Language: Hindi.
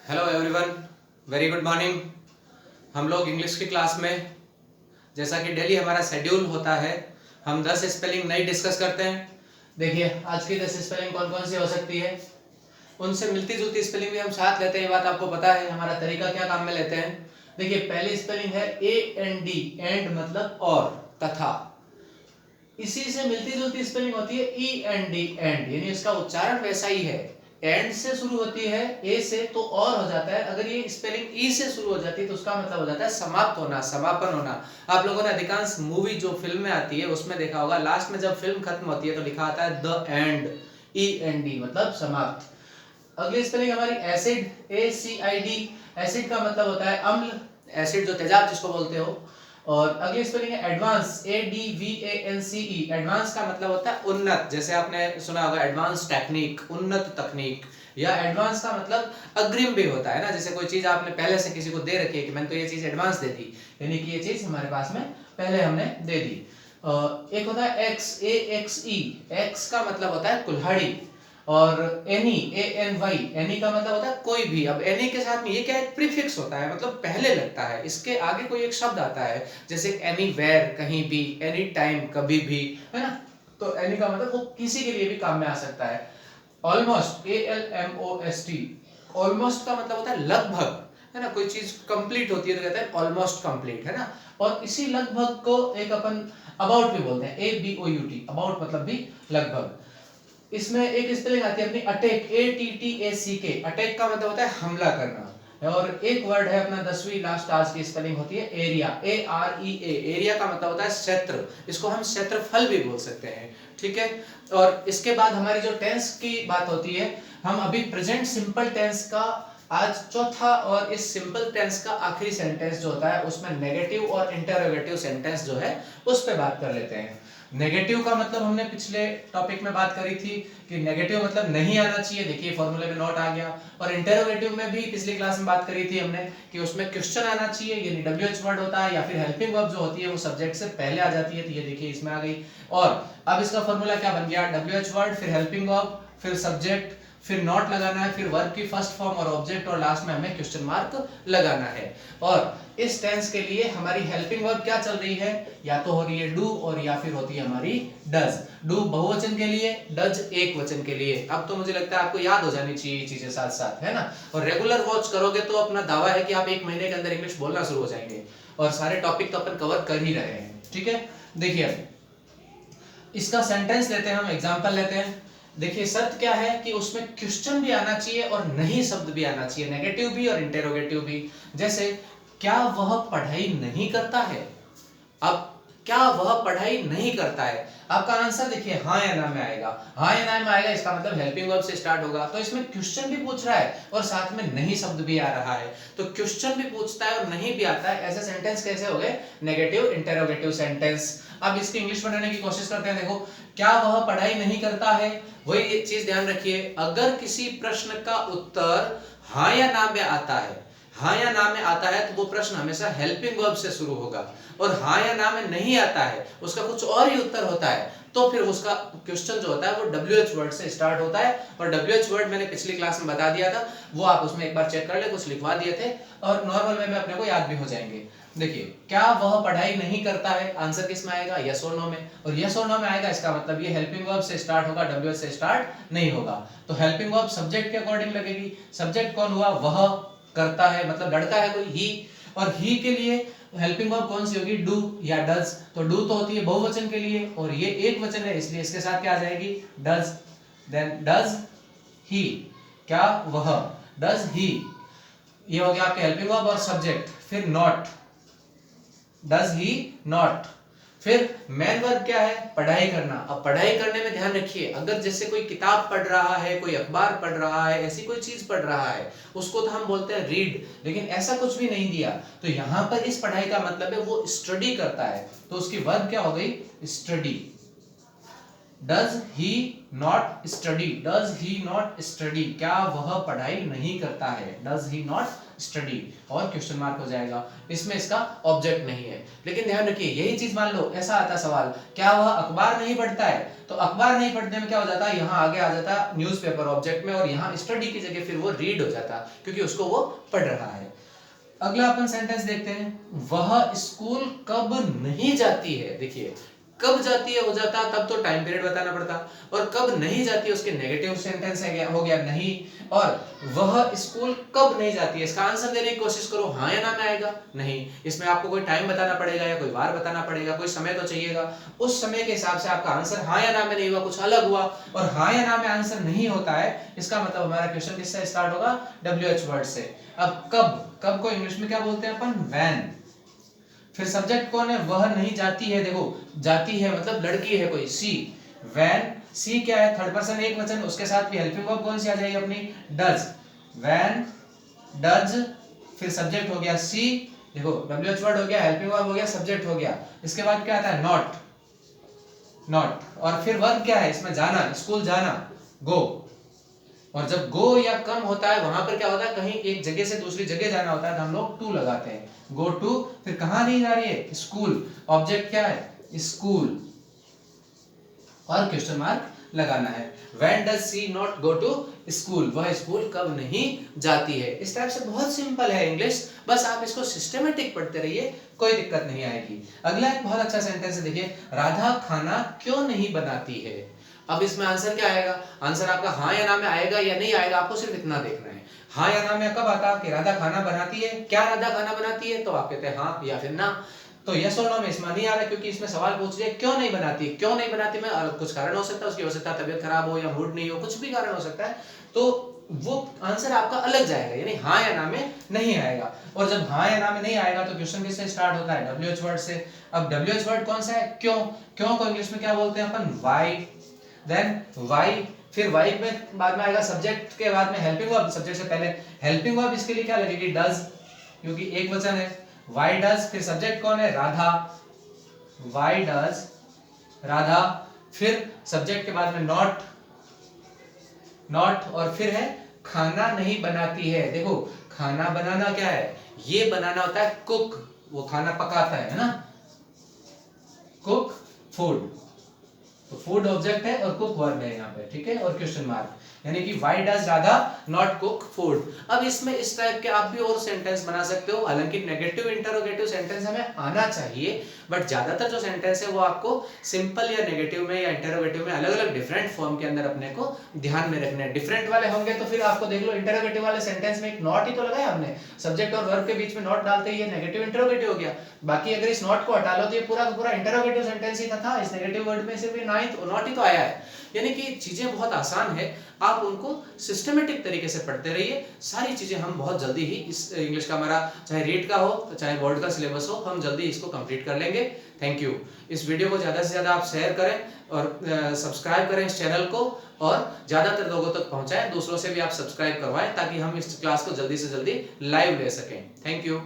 Hello everyone, very good morning. हम लोग इंग्लिश की क्लास में जैसा कि डेली हमारा शेड्यूल होता है, हम 10 स्पेलिंग नई डिस्कस करते हैं। देखिए आज की 10 स्पेलिंग कौन कौन सी हो सकती है, उनसे मिलती जुलती स्पेलिंग भी हम साथ लेते हैं। ये बात आपको पता है, हमारा तरीका क्या काम में लेते हैं। देखिए पहली स्पेलिंग है AND, एंड मतलब और, तथा। इसी से मिलती जुलती स्पेलिंग होती है END, एंड, यानी इसका उच्चारण वैसा ही है। एंड से शुरू होती है ए से तो और हो जाता है, अगर ये स्पेलिंग ई से शुरू हो जाती है तो उसका मतलब हो जाता है समाप्त होना, समापन होना। आप लोगों ने अधिकांश मूवी जो फिल्म में आती है उसमें देखा होगा, लास्ट में जब फिल्म खत्म होती है तो लिखा आता है द एंड, END मतलब समाप्त। अगली स्पेलिंग हमारी एसिड, ACID। एसिड का मतलब होता है अम्ल, एसिड जो तेजाब जिसको बोलते हो। और अगली स्पेलिंग है एडवांस, ADVANCE। एडवांस का मतलब होता है उन्नत, जैसे आपने सुना होगा एडवांस टेक्निक, उन्नत तकनीक। या एडवांस का मतलब अग्रिम भी होता है ना, जैसे कोई चीज आपने पहले से किसी को दे रखी है कि मैंने तो ये चीज एडवांस दे दी, यानी कि ये चीज हमारे पास में पहले हमने दे दी। एक होता है एक्स, AXE। एक्स का मतलब होता है कुल्हाड़ी। और एनी, ANY, एनी का मतलब होता है कोई भी। अब एनी के साथ में ये क्या, एक प्रीफिक्स होता है, मतलब पहले लगता है, इसके आगे कोई एक शब्द आता है, जैसे एनीवेयर कहीं भी, एनी टाइम कभी भी, है ना। तो एनी का मतलब वो किसी के लिए भी काम में आ सकता है। ऑलमोस्ट, ALMOST, ऑलमोस्ट का मतलब होता है लगभग, है ना। कोई चीज कंप्लीट होती है तो कहते हैं ऑलमोस्ट कंप्लीट, है ना। और इसी लगभग को एक अपन अबाउट भी बोलते हैं, ABOUT, अबाउट मतलब भी लगभग। इसमें एक स्पेलिंग आती है अपनी अटैक, ATTACK। अटैक का मतलब होता है हमला करना। और एक वर्ड है अपना 10वीं लास्ट आज की स्पेलिंग होती है एरिया, AREA। एरिया का मतलब होता है क्षेत्र, इसको हम क्षेत्रफल भी बोल सकते हैं, ठीक है। और इसके बाद हमारी जो टेंस की बात होती है, हम अभी प्रेजेंट सिंपल टेंस का आज चौथा और इस सिंपल टेंस का आखिरी सेंटेंस जो होता है उसमें नेगेटिव और इंटरोगेटिव सेंटेंस जो है उस पर बात कर लेते हैं। नेगेटिव का मतलब हमने पिछले टॉपिक में बात करी थी कि नेगेटिव मतलब नहीं आना चाहिए, देखिए फॉर्मूले में नॉट आ गया। और इंटरोगेटिव में भी पिछली क्लास में बात करी थी हमने कि उसमें क्वेश्चन आना चाहिए, यानी WH वर्ड होता है, या फिर हेल्पिंग वर्ब जो होती है वो सब्जेक्ट से पहले आ जाती है, तो ये देखिए इसमें आ गई। और अब इसका फॉर्मूला क्या बन गया, WH वर्ड, फिर हेल्पिंग वर्ब, फिर सब्जेक्ट, फिर नॉट लगाना है, फिर वर्ब की फर्स्ट फॉर्म और ऑब्जेक्ट, और लास्ट में हमें क्वेश्चन मार्क लगाना है। और इस टेंस के लिए हमारी हेल्पिंग वर्ब क्या चल रही है, या तो हो रही है डू और या फिर होती है हमारी डज। डू बहुवचन के लिए, डज एक वचन के लिए। अब तो मुझे लगता है आपको याद हो जानी चाहिए ये चीजें साथ साथ, है ना। और रेगुलर वॉच करोगे तो अपना दावा है कि आप 1 महीने के अंदर इंग्लिश बोलना शुरू हो जाएंगे, और सारे टॉपिक तो अपन कवर कर ही रहे हैं, ठीक है। देखिए इसका सेंटेंस लेते हैं, हम एग्जांपल लेते हैं। देखिए शर्त क्या है कि उसमें क्वेश्चन भी आना चाहिए और नहीं शब्द भी आना चाहिए, नेगेटिव भी और इंटेरोगेटिव भी। जैसे क्या वह पढ़ाई नहीं करता है। अब क्या वह पढ़ाई नहीं करता है, आपका आंसर देखिए हाँ या ना में आएगा। हाँ या ना में आएगा, इसका मतलब हेल्पिंग वर्ब से स्टार्ट होगा, तो इसमें क्वेश्चन भी पूछ रहा है और साथ में नहीं शब्द भी आ रहा है। तो क्वेश्चन भी पूछता है और नहीं भी आता है, ऐसे सेंटेंस कैसे हो गए, नेगेटिव इंटेरोगेटिव सेंटेंस। अब इसकी इंग्लिश बनाने की कोशिश करते हैं। देखो क्या वह पढ़ाई नहीं करता है, वही चीज ध्यान रखिए, अगर किसी प्रश्न का उत्तर हाँ या ना में आता है, हाँ या ना में आता है तो वो प्रश्न हमेशा हेल्पिंग वर्ब से शुरू होगा। और हाँ या ना में नहीं आता है, उसका कुछ और ही उत्तर होता है, तो फिर उसका क्वेश्चन जो होता है वो WH वर्ड से स्टार्ट होता है। और WH वर्ड मैंने पिछली क्लास में बता दिया था, वो आप उसमें एक बार चेक कर ले, कुछ लिखवा दिए थे और नॉर्मल वे में अपने को याद भी हो जाएंगे। देखिए क्या वह पढ़ाई नहीं करता है, आंसर किस में आएगा, यस और नो में। और यस और नो में आएगा, इसका मतलब ये हेल्पिंग वर्ब से स्टार्ट होगा, WH से स्टार्ट नहीं होगा। तो हेल्पिंग वर्ब सब्जेक्ट के अकॉर्डिंग लगेगी। सब्जेक्ट कौन हुआ, वह करता है, मतलब लड़का है कोई, ही। और ही के लिए हेल्पिंग वर्ब कौन सी होगी, डू या डज। तो डू तो होती है बहुवचन के लिए और ये एक वचन है, इसलिए इसके साथ क्या आ जाएगी, डज। देन डज ही, क्या वह, डज ही, ये हो गया आपके हेल्पिंग वर्ब और सब्जेक्ट। फिर नॉट, डज ही नॉट। फिर मेन वर्ब क्या है, पढ़ाई करना। अब पढ़ाई करने में ध्यान रखिए, अगर जैसे कोई किताब पढ़ रहा है, कोई अखबार पढ़ रहा है, ऐसी कोई चीज पढ़ रहा है, उसको तो हम बोलते हैं रीड, लेकिन ऐसा कुछ भी नहीं दिया तो यहां पर इस पढ़ाई का मतलब है वो स्टडी करता है, तो उसकी वर्ब क्या हो गई, study. Does he not study, does he not study, क्या वह पढ़ाई नहीं करता है, डज ही नॉट स्टडी, और क्वेश्चन मार्क हो जाएगा, इसमें इसका ऑब्जेक्ट नहीं है। लेकिन ध्यान रखिए यही चीज मान लो ऐसा आता सवाल, क्या वह अखबार नहीं पढ़ता है, तो अखबार नहीं पढ़ने में क्या हो जाता है, यहाँ आगे आ जाता न्यूज़पेपर ऑब्जेक्ट में, और यहाँ स्टडी की जगह फिर वो रीड हो जाता, क्योंकि उसको वो पढ़ रहा है। अगला अपन सेंटेंस देखते हैं, वह स्कूल कब नहीं जाती है। देखिए कब जाती है हो जाता तब तो टाइम पीरियड बताना पड़ता, और कब नहीं जाती है उसके नेगेटिव सेंटेंस है हो गया नहीं, और वह स्कूल कब नहीं जाती है इसका आंसर देने की कोशिश करो, हाँ या ना में आएगा नहीं, इसमें आपको कोई टाइम बताना पड़ेगा या कोई वार बताना पड़ेगा, कोई समय तो चाहिएगा, उस समय के हिसाब से आपका आंसर हाँ या ना में नहीं हुआ, कुछ अलग हुआ, और हाँ या ना में आंसर नहीं होता है, इसका मतलब हमारा क्वेश्चन किससे स्टार्ट होगा, WH वर्ड से। अब कब, कब को इंग्लिश में क्या बोलते हैं अपन, व्हेन। फिर सब्जेक्ट कौन है, वह नहीं जाती है, देखो जाती है मतलब लड़की है कोई, सी, व्हेन, सी क्या है, थर्ड पर्सन एक वचन, उसके साथ भी हेल्पिंग वर्ब कौन सी आ जाएगी अपनी, डज, व्हेन डज, फिर सब्जेक्ट हो गया सी, देखो WH वर्ड हो गया, हेल्पिंग वर्ब हो गया, सब्जेक्ट हो गया, इसके बाद क्या आता है, नॉट, नॉट, और फिर वर्ब क्या है इसमें, जाना, स्कूल जाना, गो, और जब गो या कम होता है वहां पर क्या होता है, कहीं एक जगह से दूसरी जगह जाना होता है तो हम लोग टू लगाते हैं, गो टू, फिर कहां नहीं जा रही है, स्कूल, ऑब्जेक्ट क्या है, स्कूल, और क्वेश्चन मार्क लगाना है। When does she not go to school? वह स्कूल कब नहीं जाती है। इस टाइप से बहुत सिंपल है इंग्लिश, बस आप इसको सिस्टमेटिक पढ़ते रहिए, कोई दिक्कत नहीं आएगी। अगला एक बहुत अच्छा सेंटेंस है, देखिए, राधा खाना क्यों नहीं बनाती है। अब इसमें आंसर क्या आएगा, आंसर आपका हाँ या ना में आएगा या नहीं आएगा, आपको सिर्फ इतना देखना है। हाँ या ना में कब आता कि राधा खाना बनाती है, क्या राधा खाना बनाती है, तो आप कहते हैं हाँ या फिर ना, तो यस और नो में इसमें नहीं आ रहा, क्योंकि इसमें सवाल पूछ रहे क्यों नहीं बनाती, क्यों नहीं बनाती में कुछ कारण हो सकता है, उसकी हो सकता है तबीयत खराब हो या मूड नहीं हो, कुछ भी कारण हो सकता है, तो वो आंसर आपका अलग जाएगा, यानी हाँ या ना में नहीं आएगा। और जब हाँ या ना में नहीं आएगा तो क्वेश्चन किससे स्टार्ट होता है, WH वर्ड से। अब WH वर्ड कौन सा है, क्यों, क्यों को इंग्लिश में क्या बोलते हैं अपन, व्हाई, देन व्हाई, फिर व्हाई में बाद में आएगा सब्जेक्ट के बाद में हेल्पिंग वर्ब, सब्जेक्ट से पहले हेल्पिंग वर्ब, इसके लिए क्या लगेगी, डज, क्योंकि एक वचन है, व्हाई डज, फिर सब्जेक्ट कौन है, राधा, व्हाई डज राधा, फिर सब्जेक्ट के बाद में नॉट, नॉट, और फिर है खाना नहीं बनाती है। देखो खाना बनाना क्या है, ये बनाना होता है कुक, वो खाना पकाता है ना, कुक फूड, तो फूड ऑब्जेक्ट है और कुक वर्ब है यहाँ पे, ठीक है, और क्वेश्चन मार्क, यानी कि why does Radha not cook food. अब इसमें इस टाइप के आप भी और सेंटेंस बना सकते हो, हालांकि नेगेटिव इंटरोगेटिव सेंटेंस हमें आना चाहिए, बट ज्यादातर जो सेंटेंस है वो आपको सिंपल या नेगेटिव में या इंटरोगेटिव में अलग अलग डिफरेंट फॉर्म के अंदर अपने को ध्यान में रखना है। डिफरेंट वाले होंगे तो फिर आपको देख लो, इंटरोगेटिव वाले सेंटेंस में एक नॉट ही तो लगाया हमने, सब्जेक्ट और वर्ब के बीच में नॉट डालते ही ये नेगेटिव इंटरोगेटिव हो गया, बाकी अगर इस नॉट को हटा लो तो ये पूरा का पूरा इंटरोगेटिव सेंटेंस ही था, इस नेगेटिव वर्ड में सिर्फ नॉट ही तो आया है। यानी कि चीजें बहुत आसान है, आप उनको सिस्टमेटिक तरीके से पढ़ते रहिए, सारी चीजें हम बहुत जल्दी ही इस इंग्लिश का हमारा चाहे रीड का हो चाहे बोर्ड का सिलेबस हो, हम जल्दी इसको कंप्लीट कर लेंगे। Thank you. इस वीडियो को ज्यादा से ज्यादा आप शेयर करें और सब्सक्राइब करें इस चैनल को, और ज्यादातर लोगों तक पहुंचाएं, दूसरों से भी आप सब्सक्राइब करवाएं ताकि हम इस क्लास को जल्दी से जल्दी लाइव ले सकें। Thank you.